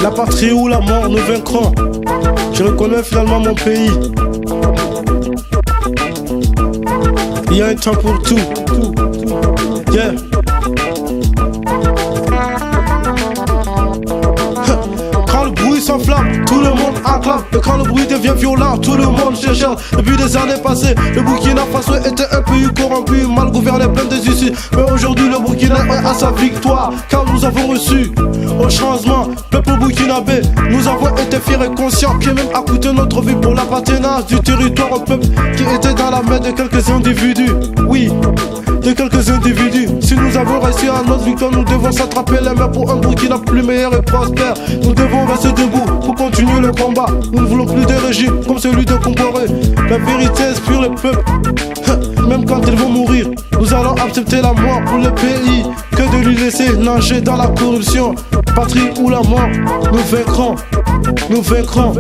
La patrie ou la mort, nous vaincrons. Je reconnais finalement mon pays. Il y a un temps pour tout. Yeah. Quand le bruit s'enflamme, tout le monde acclame. Et quand le bruit devient violent, tout le monde cherche. Depuis des années passées, le Burkina Faso était un pays corrompu, mal gouverné, plein de soucis. Mais aujourd'hui le Burkina est à sa victoire, car nous avons reçu au changement. Peuple burkinabé, nous avons été fiers et conscients, qui même a coûté notre vie pour l'appartenance du territoire au peuple qui était dans la main de quelques individus. Oui, de quelques individus. Si nous avons réussi à notre victoire, nous devons s'attraper les mains pour un Burkina plus meilleur et prospère. Nous devons rester debout pour continuer le combat. Nous ne voulons plus de régime comme celui de Comporé. La vérité inspire le peuple, même quand ils vont mourir. Nous allons accepter la mort pour le pays que de lui laisser nager dans la corruption. Patrie ou la mort, nous vaincrons. Nous vaincrons.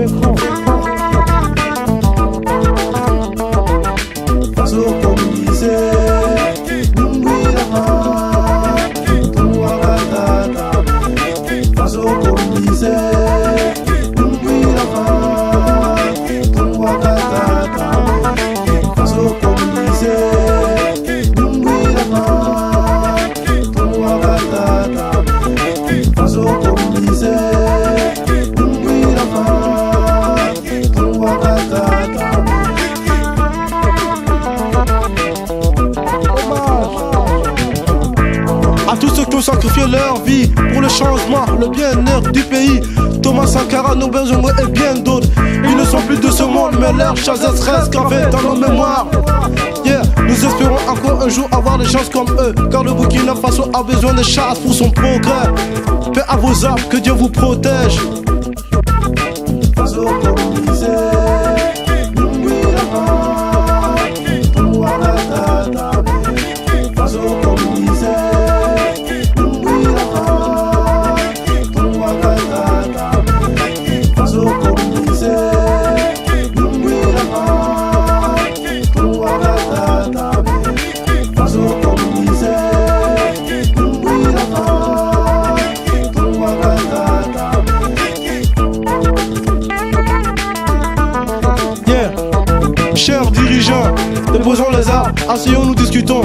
À tous ceux qui ont sacrifié leur vie pour le changement, le bien-être du pays. Thomas Sankara, Nobel Zongo et bien d'autres. Ils ne sont plus de ce monde, mais leur chasse reste gravée dans nos mémoires. Yeah, nous espérons encore un jour avoir des chances comme eux, car le Burkina Faso a besoin de chasse pour son progrès. Paix à vos âmes, que Dieu vous protège. Chers dirigeants, déposons les armes, asseyons-nous, discutons.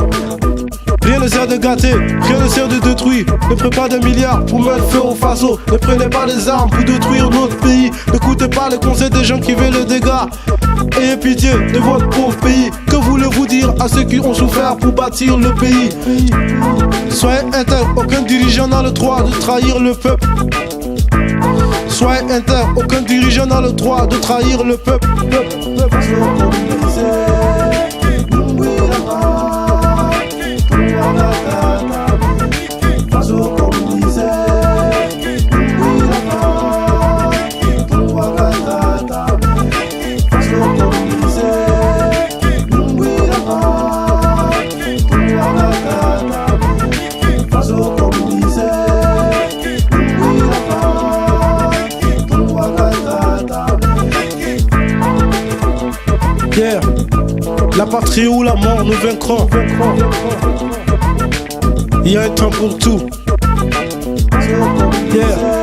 Rien ne sert de gâter, rien ne sert de détruire. Ne prenez pas des milliards pour mettre feu au Faso. Ne prenez pas des armes pour détruire notre pays. N'écoutez pas les conseils des gens qui veulent le dégât. Ayez pitié de votre pauvre pays. Que voulez-vous dire à ceux qui ont souffert pour bâtir le pays? Soyez intègres, aucun dirigeant n'a le droit de trahir le peuple. Soyez intègres, aucun dirigeant n'a le droit de trahir le peuple. Yeah. La patrie ou la mort, nous vaincrons. Il y a un temps pour tout. Yeah.